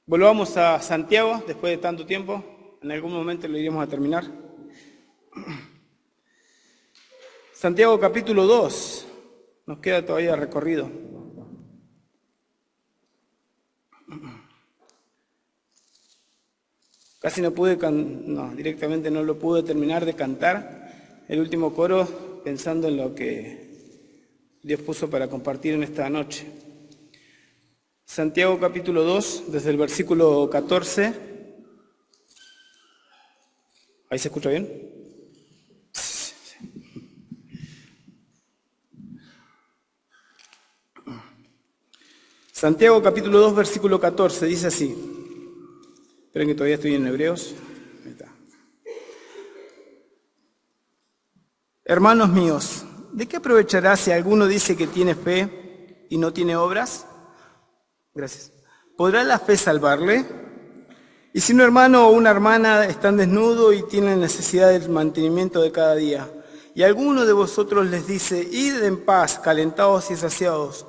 Volvamos a Santiago después de tanto tiempo. En algún momento lo iremos a terminar. Santiago capítulo 2. Nos queda todavía recorrido. Casi no pude, directamente no lo pude terminar de cantar el último coro pensando en lo que Dios puso para compartir en esta noche. Santiago capítulo 2, desde el versículo 14. ¿Ahí se escucha bien? Santiago capítulo 2, versículo 14, dice así. Esperen que todavía estoy en Hebreos. Ahí está. Hermanos míos, ¿de qué aprovechará si alguno dice que tiene fe y no tiene obras? Gracias. ¿Podrá la fe salvarle? Y si un hermano o una hermana están desnudos y tienen necesidad del mantenimiento de cada día, y alguno de vosotros les dice, id en paz, calentados y saciados,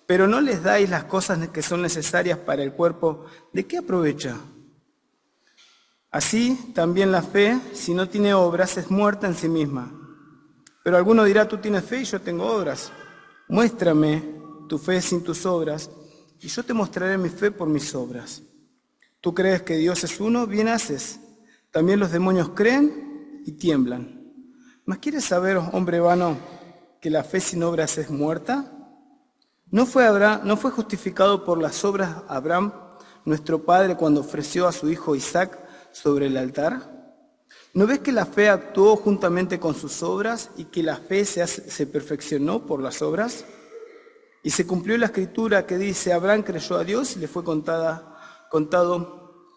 pero no les dais las cosas que son necesarias para el cuerpo, ¿de qué aprovecha? Así también la fe, si no tiene obras, es muerta en sí misma. Pero alguno dirá, tú tienes fe y yo tengo obras. Muéstrame tu fe sin tus obras, y yo te mostraré mi fe por mis obras. ¿Tú crees que Dios es uno? Bien haces. También los demonios creen y tiemblan. ¿Mas quieres saber, hombre vano, que la fe sin obras es muerta? ¿No fue justificado por las obras Abraham, nuestro padre, cuando ofreció a su hijo Isaac sobre el altar? ¿No ves que la fe actuó juntamente con sus obras y que la fe se perfeccionó por las obras? Y se cumplió la escritura que dice, Abraham creyó a Dios y le fue contado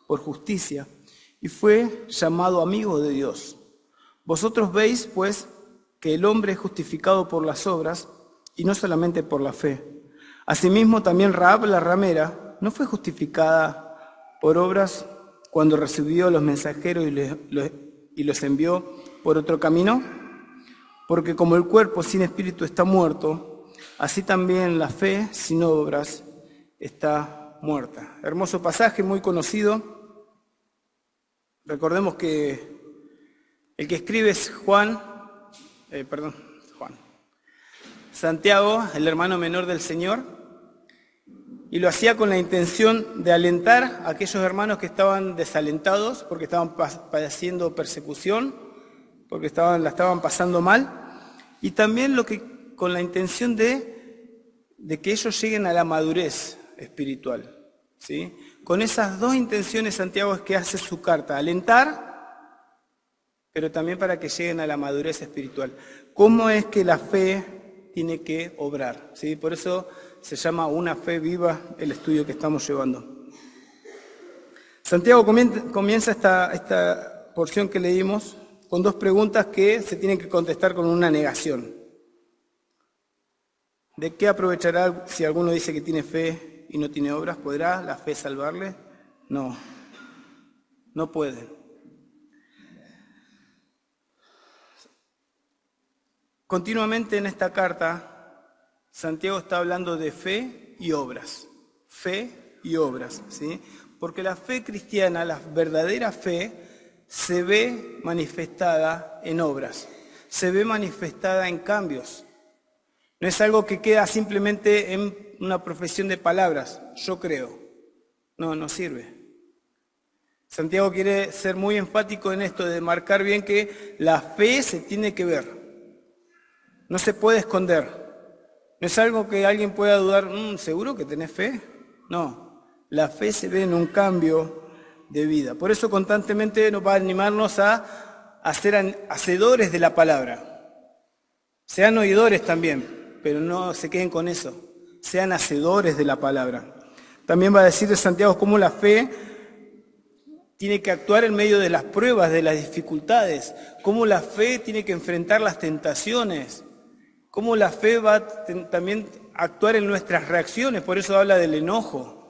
por justicia, y fue llamado amigo de Dios. Vosotros veis, pues, que el hombre es justificado por las obras, y no solamente por la fe. Asimismo, también Rahab la ramera no fue justificada por obras cuando recibió los mensajeros y los envió por otro camino, porque como el cuerpo sin espíritu está muerto, así también la fe sin obras está muerta. Hermoso pasaje, muy conocido. Recordemos que el que escribe es Juan. Santiago, el hermano menor del Señor, y lo hacía con la intención de alentar a aquellos hermanos que estaban desalentados porque estaban padeciendo persecución, porque la estaban pasando mal, y también con la intención de que ellos lleguen a la madurez espiritual, ¿sí? Con esas dos intenciones Santiago es que hace su carta, alentar, pero también para que lleguen a la madurez espiritual. ¿Cómo es que la fe tiene que obrar? ¿Sí? Por eso se llama Una fe viva el estudio que estamos llevando. Santiago comienza esta porción que leímos con dos preguntas que se tienen que contestar con una negación. ¿De qué aprovechará si alguno dice que tiene fe y no tiene obras? ¿Podrá la fe salvarle? No, no puede. Continuamente en esta carta, Santiago está hablando de fe y obras. Fe y obras, ¿sí? Porque la fe cristiana, la verdadera fe, se ve manifestada en obras, se ve manifestada en cambios. No es algo que queda simplemente en una profesión de palabras, yo creo. No sirve. Santiago quiere ser muy enfático en esto de marcar bien que la fe se tiene que ver. No se puede esconder. No es algo que alguien pueda dudar, ¿seguro que tenés fe? No, la fe se ve en un cambio de vida. Por eso constantemente nos va a animarnos a ser hacedores de la palabra. Sean oidores también, pero no se queden con eso. Sean hacedores de la palabra. También va a decir de Santiago cómo la fe tiene que actuar en medio de las pruebas, de las dificultades, cómo la fe tiene que enfrentar las tentaciones, cómo la fe va también a actuar en nuestras reacciones, por eso habla del enojo.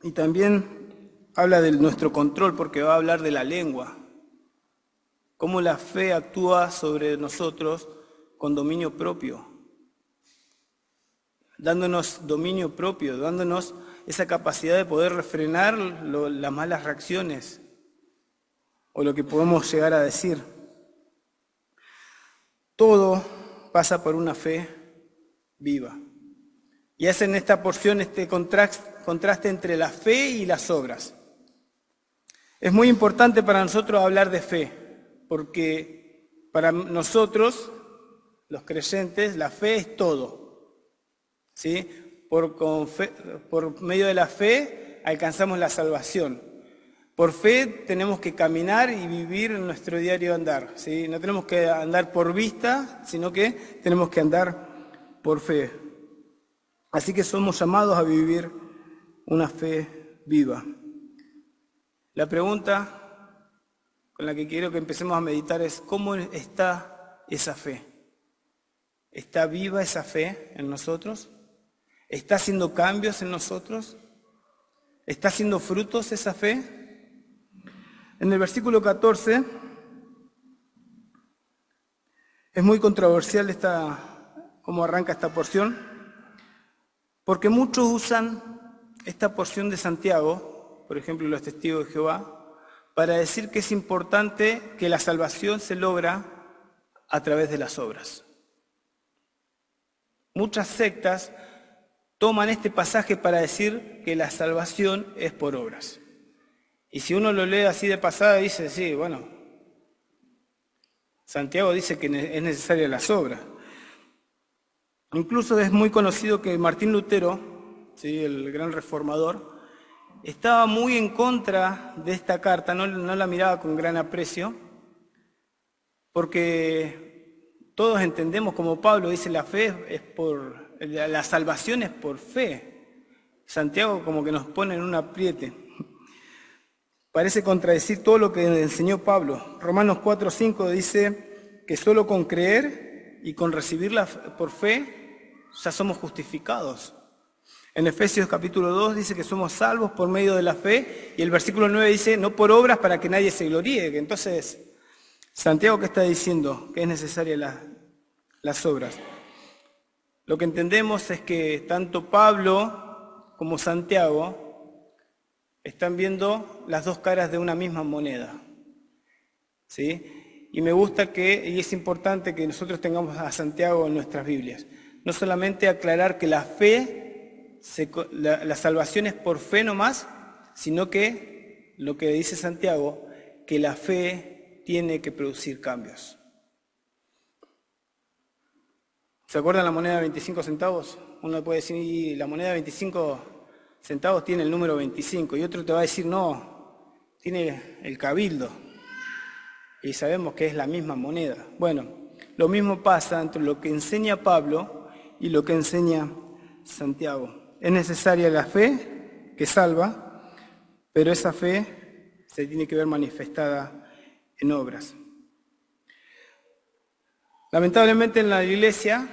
Y también habla de nuestro control, porque va a hablar de la lengua, cómo la fe actúa sobre nosotros con dominio propio, dándonos dominio propio, dándonos esa capacidad de poder refrenar las malas reacciones o lo que podemos llegar a decir. Todo pasa por una fe viva. Y es en esta porción este contraste entre la fe y las obras. Es muy importante para nosotros hablar de fe, porque para nosotros, los creyentes, la fe es todo. ¿Sí? Por medio de la fe alcanzamos la salvación. Por fe tenemos que caminar y vivir en nuestro diario andar. ¿Sí? No tenemos que andar por vista, sino que tenemos que andar por fe. Así que somos llamados a vivir una fe viva. La pregunta con la que quiero que empecemos a meditar es: ¿cómo está esa fe? ¿Está viva esa fe en nosotros? ¿Está haciendo cambios en nosotros? ¿Está haciendo frutos esa fe? En el versículo 14 es muy controversial cómo arranca esta porción, porque muchos usan esta porción de Santiago, por ejemplo los testigos de Jehová, para decir que es importante que la salvación se logra a través de las obras. Muchas sectas toman este pasaje para decir que la salvación es por obras. Y si uno lo lee así de pasada, dice, sí, bueno, Santiago dice que es necesaria las obras. Incluso es muy conocido que Martín Lutero, ¿sí?, el gran reformador, estaba muy en contra de esta carta, no la miraba con gran aprecio, porque todos entendemos, como Pablo dice, la salvación es por fe. Santiago como que nos pone en un apriete. Parece contradecir todo lo que enseñó Pablo. Romanos 4:5 dice que solo con creer y con recibirla por fe ya somos justificados. En Efesios capítulo 2 dice que somos salvos por medio de la fe, y el versículo 9 dice no por obras para que nadie se gloríe. Entonces, Santiago, ¿qué está diciendo? Que es necesaria las obras. Lo que entendemos es que tanto Pablo como Santiago están viendo las dos caras de una misma moneda, ¿sí? Y me gusta y es importante que nosotros tengamos a Santiago en nuestras Biblias. No solamente aclarar que la fe, la salvación es por fe nomás, sino que lo que dice Santiago, que la fe tiene que producir cambios. ¿Se acuerdan la moneda de 25 centavos? Uno puede decir, la moneda de 25 centavos tiene el número 25, y otro te va a decir, no, tiene el cabildo. Y sabemos que es la misma moneda. Bueno, lo mismo pasa entre lo que enseña Pablo y lo que enseña Santiago. Es necesaria la fe que salva, pero esa fe se tiene que ver manifestada en obras. Lamentablemente en la iglesia,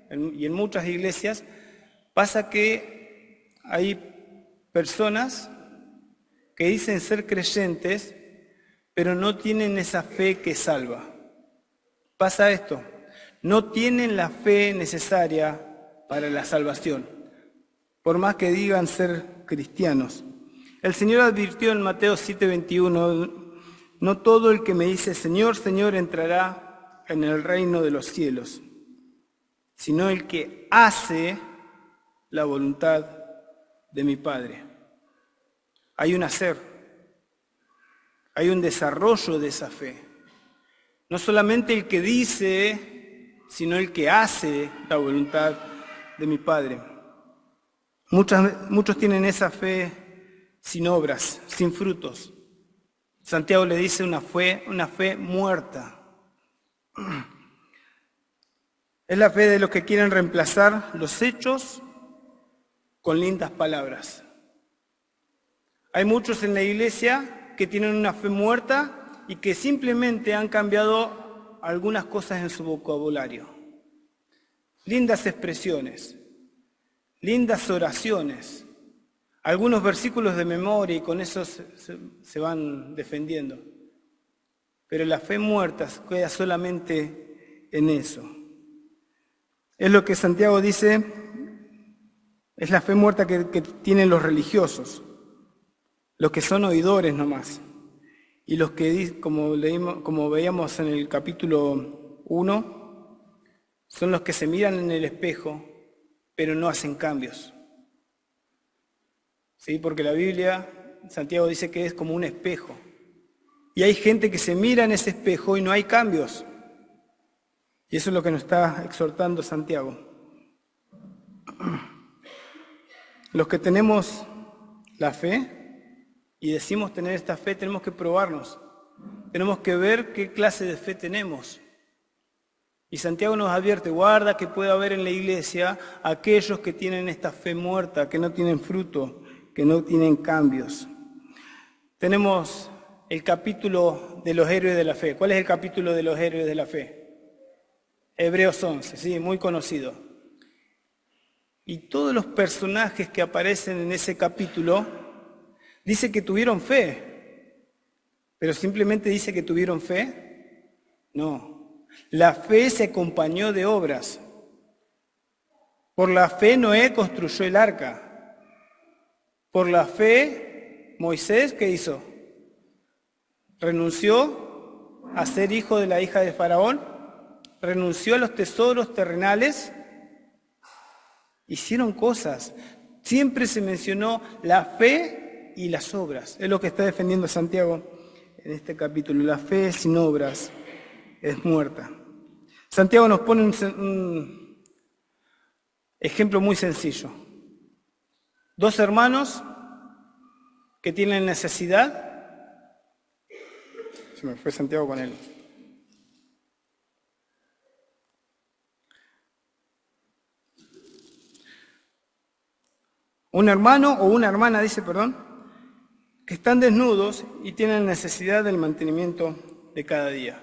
y en muchas iglesias, pasa que hay personas que dicen ser creyentes, pero no tienen esa fe que salva. Pasa esto, no tienen la fe necesaria para la salvación, por más que digan ser cristianos. El Señor advirtió en Mateo 7:21, no todo el que me dice Señor, Señor entrará en el reino de los cielos, sino el que hace la voluntad de mi Padre. Hay un hacer, hay un desarrollo de esa fe. No solamente el que dice, sino el que hace la voluntad de mi Padre. Muchos tienen esa fe sin obras, sin frutos. Santiago le dice una fe muerta. Es la fe de los que quieren reemplazar los hechos con lindas palabras. Hay muchos en la iglesia que tienen una fe muerta y que simplemente han cambiado algunas cosas en su vocabulario. Lindas expresiones, lindas oraciones, algunos versículos de memoria, y con eso se van defendiendo. Pero la fe muerta queda solamente en eso. Es lo que Santiago dice Es la fe muerta que tienen los religiosos, los que son oidores nomás. Y los que, como veíamos en el capítulo 1, son los que se miran en el espejo, pero no hacen cambios. ¿Sí? Porque la Biblia, Santiago dice que es como un espejo. Y hay gente que se mira en ese espejo y no hay cambios. Y eso es lo que nos está exhortando Santiago. Los que tenemos la fe y decimos tener esta fe, tenemos que probarnos. Tenemos que ver qué clase de fe tenemos. Y Santiago nos advierte, guarda que pueda haber en la iglesia aquellos que tienen esta fe muerta, que no tienen fruto, que no tienen cambios. Tenemos el capítulo de los héroes de la fe. ¿Cuál es el capítulo de los héroes de la fe? Hebreos 11, sí, muy conocido. Y todos los personajes que aparecen en ese capítulo dice que tuvieron fe, pero simplemente dice que tuvieron fe. No, la fe se acompañó de obras. Por la fe Noé construyó el arca. Por la fe Moisés, ¿qué hizo? Renunció a ser hijo de la hija de Faraón, renunció a los tesoros terrenales. Hicieron cosas. Siempre se mencionó la fe y las obras. Es lo que está defendiendo Santiago en este capítulo. La fe sin obras es muerta. Santiago nos pone un ejemplo muy sencillo. Dos hermanos que tienen necesidad. Se me fue Santiago con él. Un hermano o una hermana, dice, que están desnudos y tienen necesidad del mantenimiento de cada día.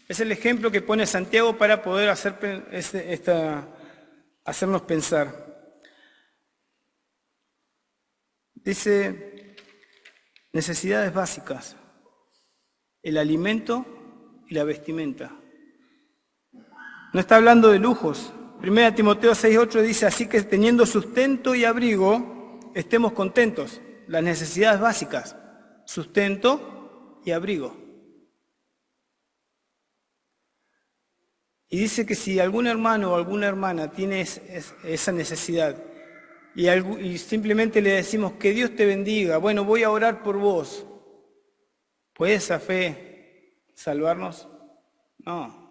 Es el ejemplo que pone Santiago para poder hacernos pensar. Dice, necesidades básicas, el alimento y la vestimenta. No está hablando de lujos. 1 Timoteo 6:8 dice, así que teniendo sustento y abrigo, estemos contentos. Las necesidades básicas, sustento y abrigo. Y dice que si algún hermano o alguna hermana tiene esa necesidad y simplemente le decimos que Dios te bendiga, bueno, voy a orar por vos, ¿puede esa fe salvarnos? No.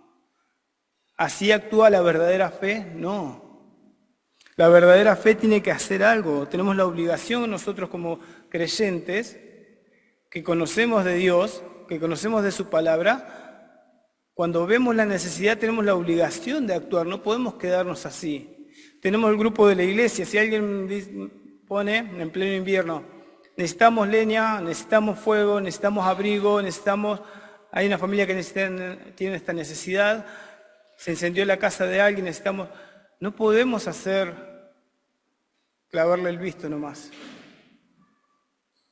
¿Así actúa la verdadera fe? No. La verdadera fe tiene que hacer algo. Tenemos la obligación nosotros como creyentes, que conocemos de Dios, que conocemos de su palabra, cuando vemos la necesidad tenemos la obligación de actuar, no podemos quedarnos así. Tenemos el grupo de la iglesia, si alguien pone en pleno invierno, necesitamos leña, necesitamos fuego, necesitamos abrigo, hay una familia que tiene esta necesidad, se incendió la casa de alguien, no podemos clavarle el visto nomás.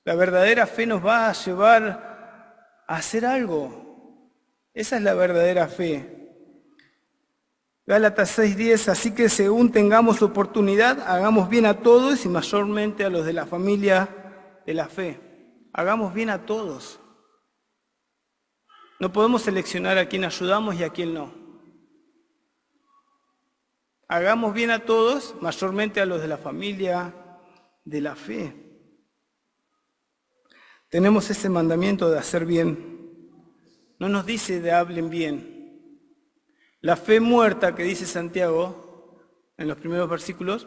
La verdadera fe nos va a llevar a hacer algo. Esa es la verdadera fe. Gálatas 6:10, así que según tengamos oportunidad, hagamos bien a todos y mayormente a los de la familia de la fe. Hagamos bien a todos. No podemos seleccionar a quién ayudamos y a quién no. Hagamos bien a todos, mayormente a los de la familia de la fe. Tenemos ese mandamiento de hacer bien. No nos dice de hablen bien. La fe muerta que dice Santiago en los primeros versículos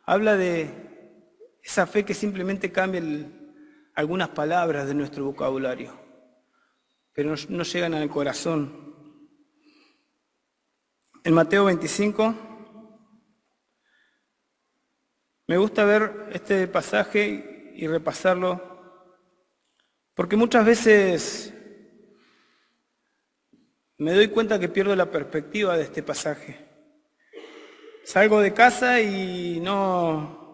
habla de esa fe que simplemente cambia algunas palabras de nuestro vocabulario, pero no llegan al corazón. En Mateo 25, me gusta ver este pasaje y repasarlo, porque muchas veces me doy cuenta que pierdo la perspectiva de este pasaje. Salgo de casa y no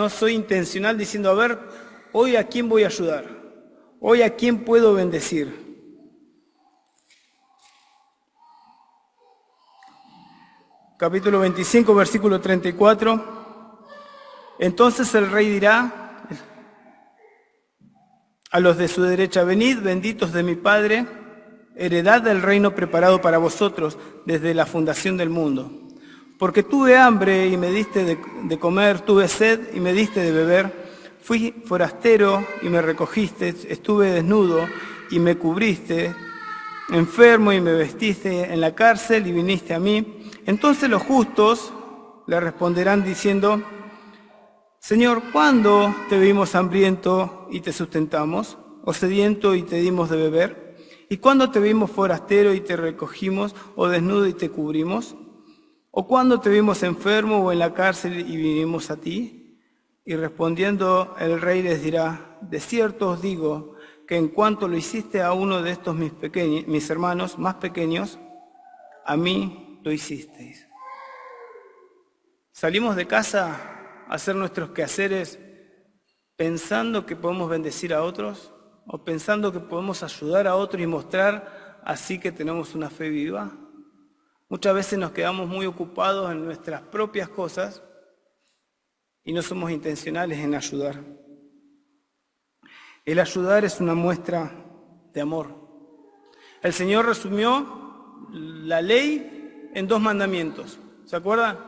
soy intencional diciendo, a ver, hoy a quién voy a ayudar, hoy a quién puedo bendecir. capítulo 25, versículo 34. Entonces el rey dirá a los de su derecha: venid, benditos de mi Padre, heredad del reino preparado para vosotros desde la fundación del mundo. Porque tuve hambre y me diste de comer, tuve sed y me diste de beber, fui forastero y me recogiste, estuve desnudo y me cubriste, enfermo y me vestiste, en la cárcel y viniste a mí. Entonces los justos le responderán diciendo: Señor, ¿cuándo te vimos hambriento y te sustentamos, o sediento y te dimos de beber? ¿Y cuándo te vimos forastero y te recogimos, o desnudo y te cubrimos? ¿O cuándo te vimos enfermo o en la cárcel y vinimos a ti? Y respondiendo el rey les dirá: de cierto os digo que en cuanto lo hiciste a uno de estos mis hermanos más pequeños, a mí lo hicisteis. Salimos de casa a hacer nuestros quehaceres pensando que podemos bendecir a otros, o pensando que podemos ayudar a otros y mostrar así que tenemos una fe viva. Muchas veces nos quedamos muy ocupados en nuestras propias cosas y no somos intencionales en ayudar. El ayudar es una muestra de amor. El Señor resumió la ley en 2 mandamientos. ¿Se acuerdan?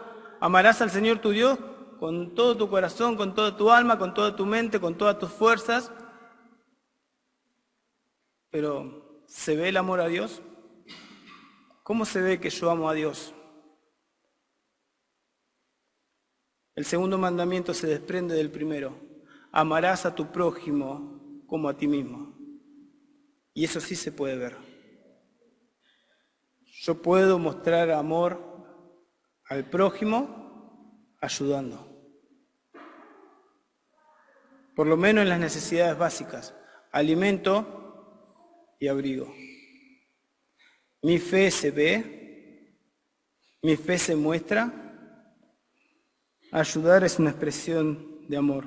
Amarás al Señor tu Dios con todo tu corazón, con toda tu alma, con toda tu mente, con todas tus fuerzas. Pero, ¿se ve el amor a Dios? ¿Cómo se ve que yo amo a Dios? El segundo mandamiento se desprende del primero. Amarás a tu prójimo como a ti mismo. Y eso sí se puede ver. Yo puedo mostrar amor al prójimo ayudando. Por lo menos en las necesidades básicas. Alimento y abrigo. Mi fe se ve, mi fe se muestra. Ayudar es una expresión de amor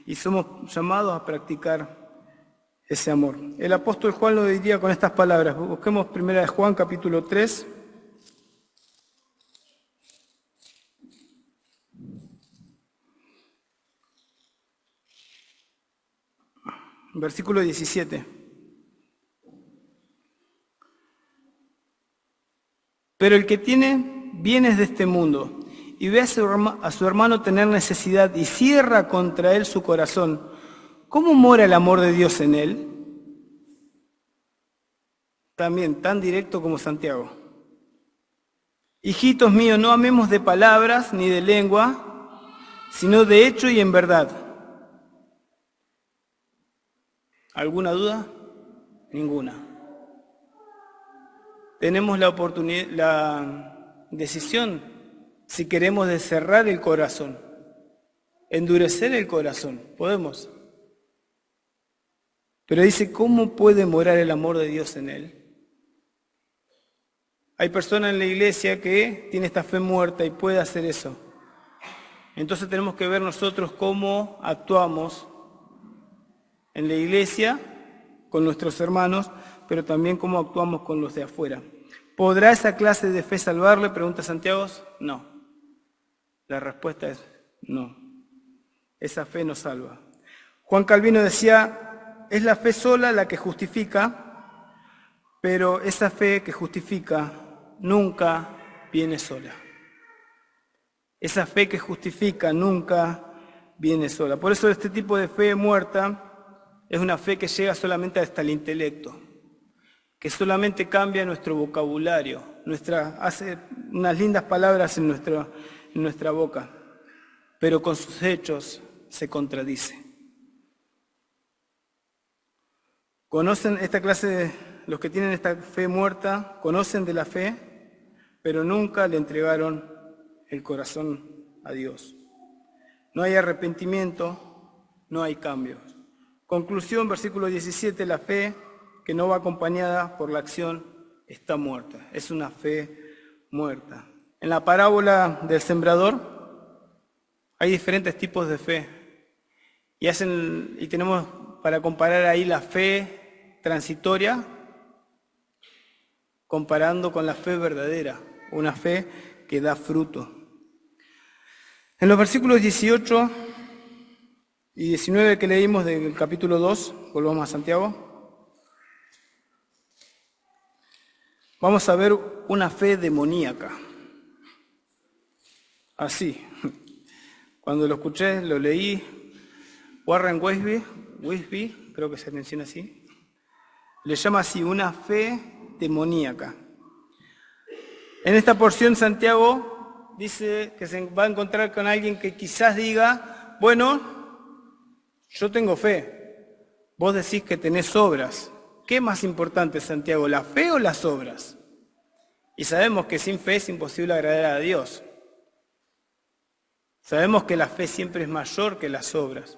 y somos llamados a practicar ese amor. El apóstol Juan lo diría con estas palabras. Busquemos 1 Juan capítulo 3. Versículo 17. Pero el que tiene bienes de este mundo y ve a su hermano tener necesidad y cierra contra él su corazón, ¿cómo mora el amor de Dios en él? También tan directo como Santiago. Hijitos míos, no amemos de palabras ni de lengua, sino de hecho y en verdad. ¿Alguna duda? Ninguna. Tenemos la oportunidad, la decisión, si queremos, de cerrar el corazón, endurecer el corazón. Podemos. Pero dice, ¿cómo puede morar el amor de Dios en él? Hay personas en la iglesia que tienen esta fe muerta y puede hacer eso. Entonces tenemos que ver nosotros cómo actuamos en la iglesia, con nuestros hermanos, pero también cómo actuamos con los de afuera. ¿Podrá esa clase de fe salvarle? Pregunta Santiago. No. La respuesta es no. Esa fe no salva. Juan Calvino decía, es la fe sola la que justifica, pero esa fe que justifica nunca viene sola. Esa fe que justifica nunca viene sola. Por eso este tipo de fe muerta es una fe que llega solamente hasta el intelecto, que solamente cambia nuestro vocabulario, hace unas lindas palabras en nuestra boca, pero con sus hechos se contradice. Conocen esta clase los que tienen esta fe muerta, conocen de la fe, pero nunca le entregaron el corazón a Dios. No hay arrepentimiento, no hay cambios. Conclusión, versículo 17, la fe que no va acompañada por la acción está muerta. Es una fe muerta. En la parábola del sembrador hay diferentes tipos de fe. Y tenemos para comparar ahí la fe transitoria comparando con la fe verdadera. Una fe que da fruto. En los versículos 18 y 19 que leímos del capítulo 2, volvamos a Santiago, vamos a ver una fe demoníaca. Así, cuando lo escuché, lo leí, Warren Wiersbe, creo que se menciona así, le llama así, una fe demoníaca. En esta porción Santiago dice que se va a encontrar con alguien que quizás diga, bueno, yo tengo fe, vos decís que tenés obras. ¿Qué es más importante, Santiago, la fe o las obras? Y sabemos que sin fe es imposible agradar a Dios. Sabemos que la fe siempre es mayor que las obras.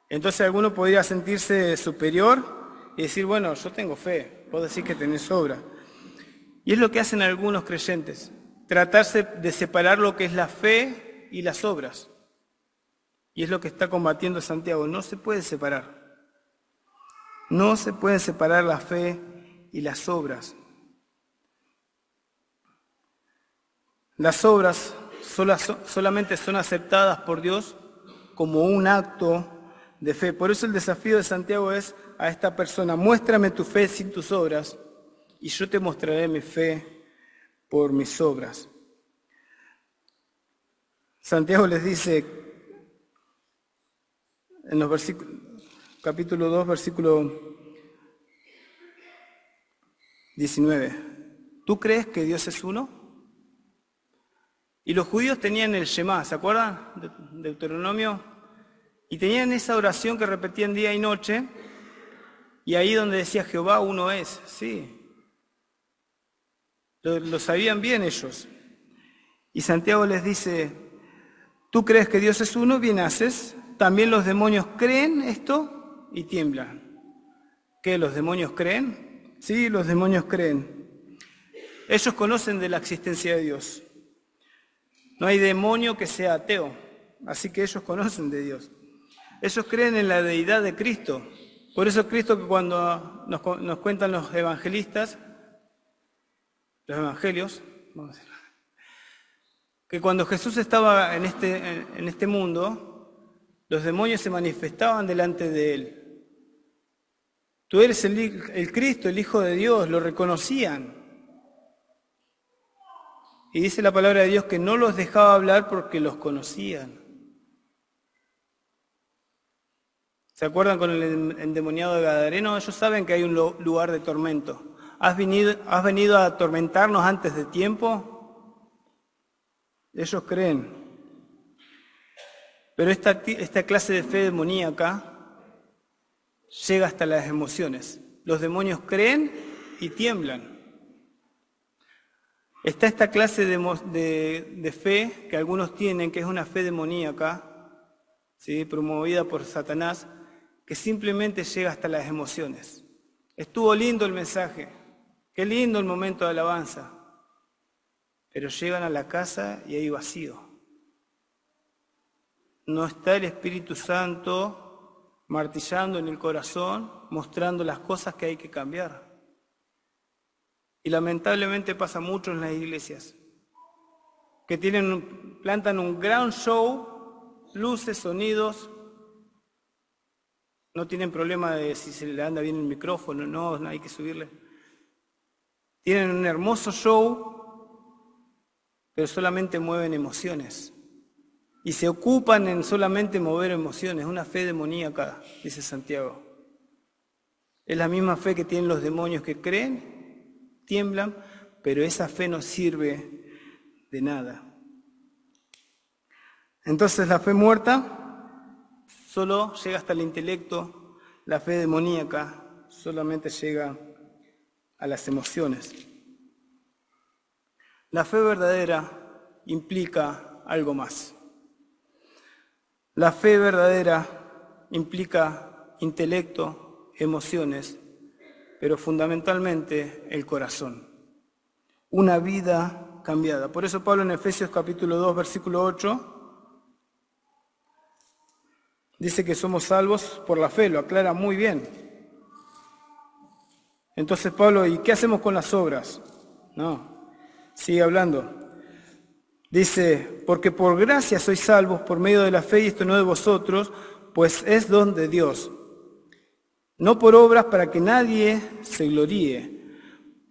Entonces alguno podría sentirse superior y decir, bueno, yo tengo fe, vos decís que tenés obras. Y es lo que hacen algunos creyentes, tratarse de separar lo que es la fe y las obras. Y es lo que está combatiendo Santiago, no se puede separar. No se pueden separar la fe y las obras. Las obras solamente son aceptadas por Dios como un acto de fe. Por eso el desafío de Santiago es a esta persona, muéstrame tu fe sin tus obras y yo te mostraré mi fe por mis obras. Santiago les dice en los capítulo 2, versículo 19, ¿tú crees que Dios es uno? Y los judíos tenían el Shema, ¿se acuerdan? Deuteronomio. Y tenían esa oración que repetían día y noche, y ahí donde decía Jehová uno es, sí. Lo sabían bien ellos. Y Santiago les dice, ¿tú crees que Dios es uno? Bien haces. También los demonios creen esto y tiemblan. ¿Qué? ¿Los demonios creen? Sí, los demonios creen. Ellos conocen de la existencia de Dios. No hay demonio que sea ateo, así que ellos conocen de Dios. Ellos creen en la deidad de Cristo. Por eso Cristo, que cuando nos cuentan los evangelistas, los evangelios, vamos a decir, que cuando Jesús estaba en este mundo, los demonios se manifestaban delante de él. Tú eres el Cristo, el Hijo de Dios, lo reconocían. Y dice la palabra de Dios que no los dejaba hablar porque los conocían. ¿Se acuerdan con el endemoniado de Gadareno? Ellos saben que hay un lugar de tormento. ¿Has venido a atormentarnos antes de tiempo? Ellos creen. Pero esta clase de fe demoníaca llega hasta las emociones. Los demonios creen y tiemblan. Está esta clase de fe que algunos tienen, que es una fe demoníaca, ¿sí? Promovida por Satanás, que simplemente llega hasta las emociones. Estuvo lindo el mensaje, qué lindo el momento de alabanza, pero llegan a la casa y hay vacío. No está el Espíritu Santo martillando en el corazón, mostrando las cosas que hay que cambiar. Y lamentablemente pasa mucho en las iglesias, que plantan un gran show, luces, sonidos, no tienen problema de si se le anda bien el micrófono, no hay que subirle. Tienen un hermoso show, pero solamente mueven emociones. Y se ocupan en solamente mover emociones, una fe demoníaca, dice Santiago. Es la misma fe que tienen los demonios que creen, tiemblan, pero esa fe no sirve de nada. Entonces la fe muerta solo llega hasta el intelecto, la fe demoníaca solamente llega a las emociones. La fe verdadera implica algo más. La fe verdadera implica intelecto, emociones, pero fundamentalmente el corazón. Una vida cambiada. Por eso Pablo en Efesios capítulo 2, versículo 8, dice que somos salvos por la fe, lo aclara muy bien. Entonces Pablo, ¿y qué hacemos con las obras? No, sigue hablando. Dice, porque por gracia sois salvos por medio de la fe, y esto no de vosotros, pues es don de Dios. No por obras para que nadie se gloríe.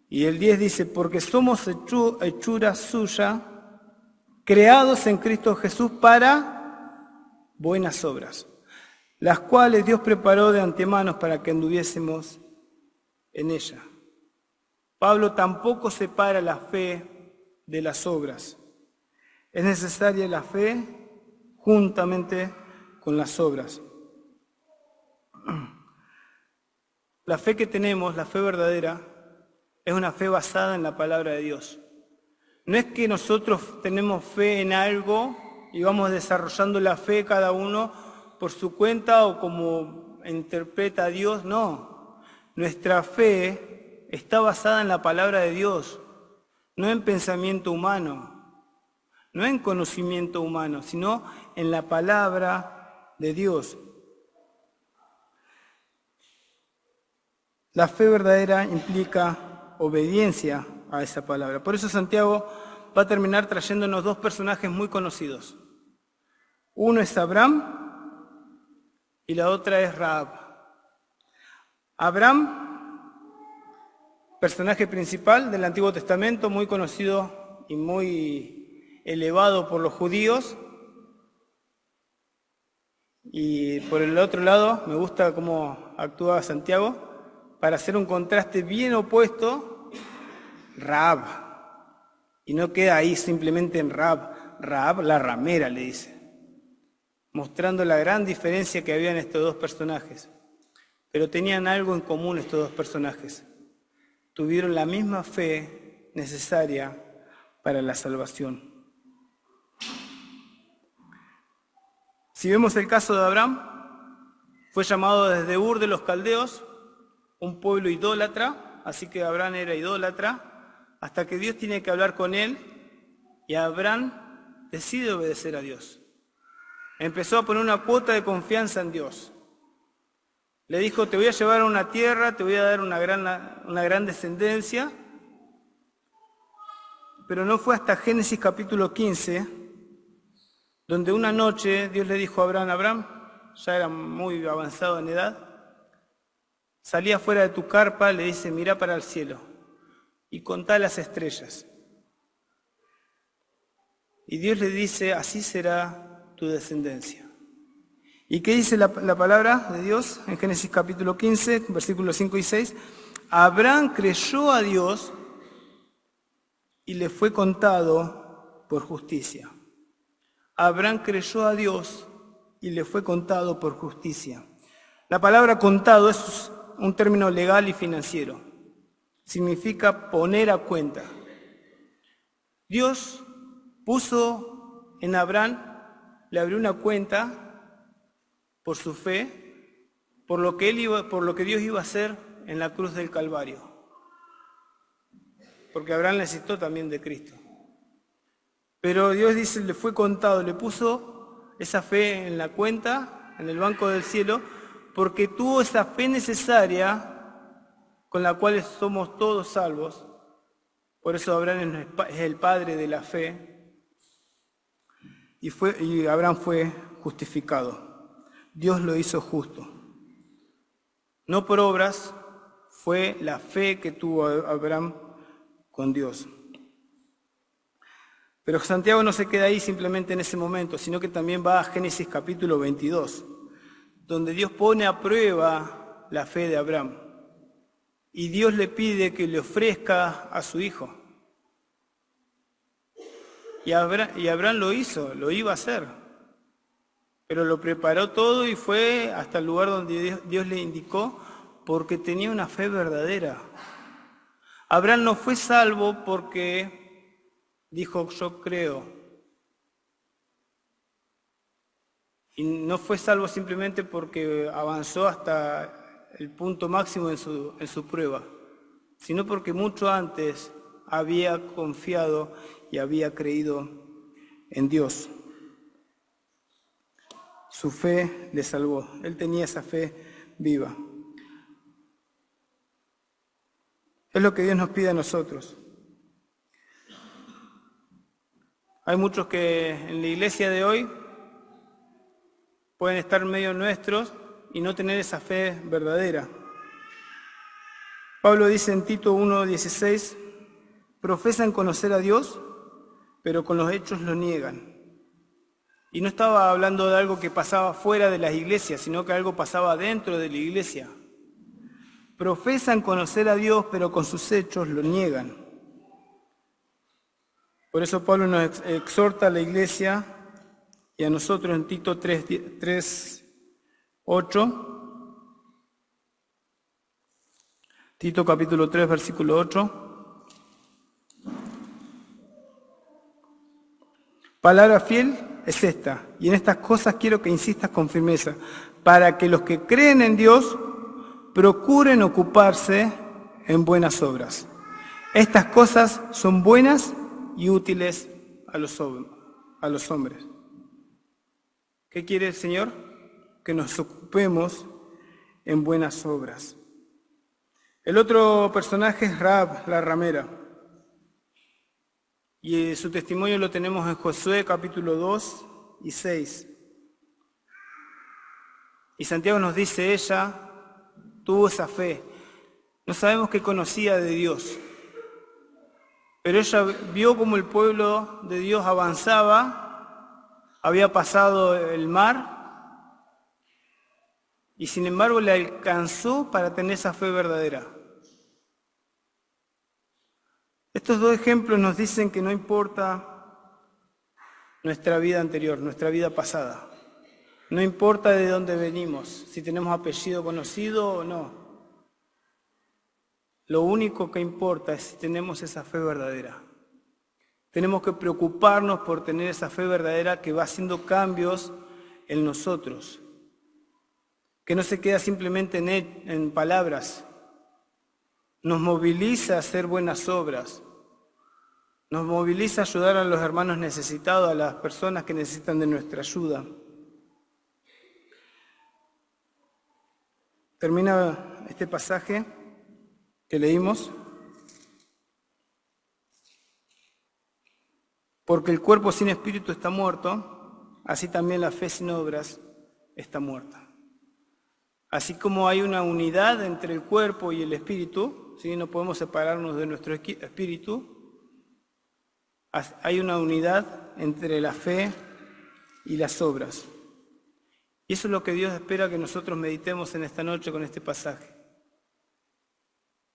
Y el 10 dice, porque somos hechura suya, creados en Cristo Jesús para buenas obras, las cuales Dios preparó de antemano para que anduviésemos en ella. Pablo tampoco separa la fe de las obras. Es necesaria la fe juntamente con las obras. La fe que tenemos, la fe verdadera, es una fe basada en la palabra de Dios. No es que nosotros tenemos fe en algo y vamos desarrollando la fe cada uno por su cuenta o como interpreta a Dios, no. Nuestra fe está basada en la palabra de Dios, no en pensamiento humano, no en conocimiento humano, sino en la palabra de Dios. La fe verdadera implica obediencia a esa palabra. Por eso Santiago va a terminar trayéndonos dos personajes muy conocidos. Uno es Abraham y la otra es Rahab. Abraham, personaje principal del Antiguo Testamento, muy conocido y muy elevado por los judíos. Y por el otro lado, me gusta cómo actúa Santiago, para hacer un contraste bien opuesto, Rahab. Y no queda ahí simplemente en Rahab, Rahab la ramera le dice, mostrando la gran diferencia que había en estos dos personajes. Pero tenían algo en común estos dos personajes. Tuvieron la misma fe necesaria para la salvación. Si vemos el caso de Abraham, fue llamado desde Ur de los Caldeos, un pueblo idólatra, así que Abraham era idólatra, hasta que Dios tiene que hablar con él y Abraham decide obedecer a Dios. Empezó a poner una cuota de confianza en Dios. Le dijo, te voy a llevar a una tierra, te voy a dar una gran descendencia, pero no fue hasta Génesis capítulo 15, donde una noche Dios le dijo a Abraham, ya era muy avanzado en edad, salía fuera de tu carpa, le dice, mirá para el cielo y contá las estrellas. Y Dios le dice, así será tu descendencia. ¿Y qué dice la palabra de Dios en Génesis capítulo 15, versículos 5 y 6? Abraham creyó a Dios y le fue contado por justicia. Abraham creyó a Dios y le fue contado por justicia. La palabra contado es un término legal y financiero. Significa poner a cuenta. Dios puso en Abraham, le abrió una cuenta por su fe, por lo que Dios iba a hacer en la cruz del Calvario. Porque Abraham necesitó también de Cristo. Pero Dios dice, le fue contado, le puso esa fe en la cuenta, en el banco del cielo, porque tuvo esa fe necesaria con la cual somos todos salvos. Por eso Abraham es el padre de la fe. Y Abraham fue justificado. Dios lo hizo justo. No por obras, fue la fe que tuvo Abraham con Dios. Pero Santiago no se queda ahí simplemente en ese momento, sino que también va a Génesis capítulo 22, donde Dios pone a prueba la fe de Abraham. Y Dios le pide que le ofrezca a su hijo. Y Abraham lo hizo, lo iba a hacer. Pero lo preparó todo y fue hasta el lugar donde Dios le indicó, porque tenía una fe verdadera. Abraham no fue salvo porque dijo, yo creo. Y no fue salvo simplemente porque avanzó hasta el punto máximo en su prueba, sino porque mucho antes había confiado y había creído en Dios. Su fe le salvó. Él tenía esa fe viva. Es lo que Dios nos pide a nosotros. Hay muchos que en la iglesia de hoy pueden estar en medio nuestros y no tener esa fe verdadera. Pablo dice en Tito 1:16, profesan conocer a Dios, pero con los hechos lo niegan. Y no estaba hablando de algo que pasaba fuera de las iglesias, sino que algo pasaba dentro de la iglesia. Profesan conocer a Dios, pero con sus hechos lo niegan. Por eso Pablo nos exhorta a la iglesia y a nosotros en Tito 3:8. Tito capítulo 3, versículo 8. Palabra fiel es esta, y en estas cosas quiero que insistas con firmeza, para que los que creen en Dios procuren ocuparse en buenas obras. Estas cosas son buenas y útiles a los hombres. ¿Qué quiere el Señor? Que nos ocupemos en buenas obras. El otro personaje es Rahab, la ramera. Y su testimonio lo tenemos en Josué capítulo 2 y 6. Y Santiago nos dice, ella tuvo esa fe. No sabemos qué conocía de Dios, pero ella vio cómo el pueblo de Dios avanzaba, había pasado el mar, y sin embargo le alcanzó para tener esa fe verdadera. Estos dos ejemplos nos dicen que no importa nuestra vida anterior, nuestra vida pasada. No importa de dónde venimos, si tenemos apellido conocido o no. Lo único que importa es si tenemos esa fe verdadera. Tenemos que preocuparnos por tener esa fe verdadera que va haciendo cambios en nosotros, que no se queda simplemente en palabras. Nos moviliza a hacer buenas obras. Nos moviliza a ayudar a los hermanos necesitados, a las personas que necesitan de nuestra ayuda. Termina este pasaje que leímos. Porque el cuerpo sin espíritu está muerto, así también la fe sin obras está muerta. Así como hay una unidad entre el cuerpo y el espíritu, ¿sí? No podemos separarnos de nuestro espíritu, hay una unidad entre la fe y las obras. Y eso es lo que Dios espera que nosotros meditemos en esta noche con este pasaje.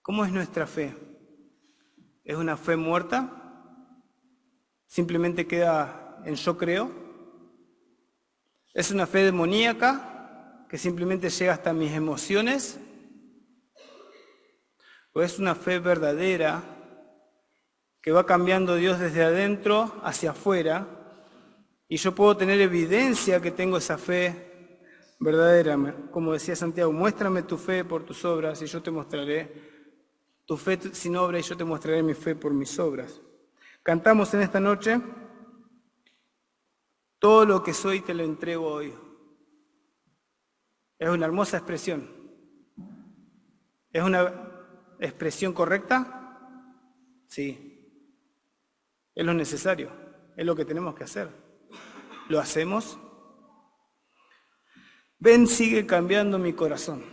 ¿Cómo es nuestra fe? ¿Es una fe muerta? ¿Simplemente queda en yo creo? ¿Es una fe demoníaca que simplemente llega hasta mis emociones? ¿O es una fe verdadera que va cambiando Dios desde adentro hacia afuera y yo puedo tener evidencia que tengo esa fe verdadera? Como decía Santiago, muéstrame tu fe por tus obras y yo te mostraré tu fe sin obra y yo te mostraré mi fe por mis obras. Cantamos en esta noche, todo lo que soy te lo entrego hoy. Es una hermosa expresión. ¿Es una expresión correcta? Sí. Es lo necesario, es lo que tenemos que hacer. ¿Lo hacemos? Ven, sigue cambiando mi corazón.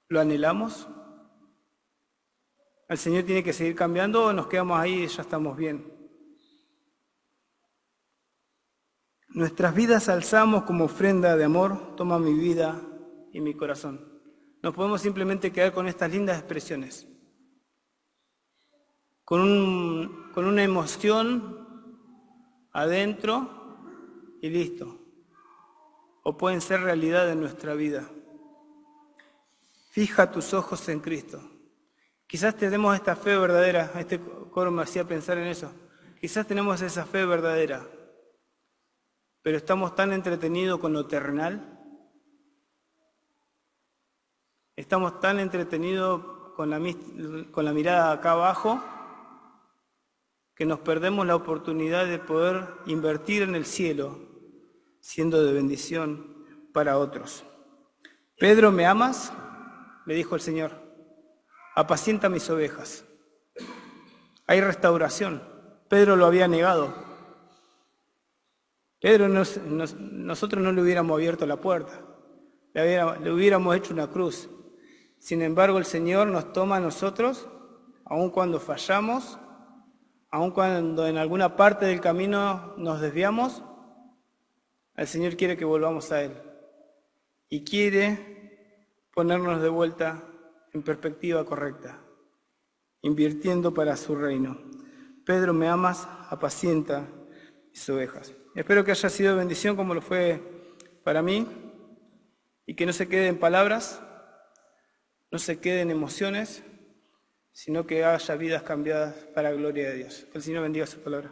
¿Lo anhelamos? ¿El Señor tiene que seguir cambiando o nos quedamos ahí y ya estamos bien? Nuestras vidas alzamos como ofrenda de amor, toma mi vida y mi corazón. No podemos simplemente quedar con estas lindas expresiones, con una emoción adentro y listo. O pueden ser realidad en nuestra vida. Fija tus ojos en Cristo. Quizás tenemos esta fe verdadera, este coro me hacía pensar en eso. Quizás tenemos esa fe verdadera, pero estamos tan entretenidos con lo terrenal, estamos tan entretenidos con la mirada acá abajo, que nos perdemos la oportunidad de poder invertir en el cielo, siendo de bendición para otros. Pedro, ¿me amas?, le dijo el Señor. Apacienta mis ovejas. Hay restauración. Pedro lo había negado. Nosotros no le hubiéramos abierto la puerta, le hubiéramos hecho una cruz. Sin embargo, el Señor nos toma a nosotros, aun cuando fallamos, aun cuando en alguna parte del camino nos desviamos, el Señor quiere que volvamos a Él y quiere ponernos de vuelta en perspectiva correcta, invirtiendo para su reino. Pedro, me amas, apacienta mis ovejas. Espero que haya sido bendición como lo fue para mí y que no se quede en palabras, no se quede en emociones, sino que haya vidas cambiadas para la gloria de Dios. Que el Señor bendiga su palabra.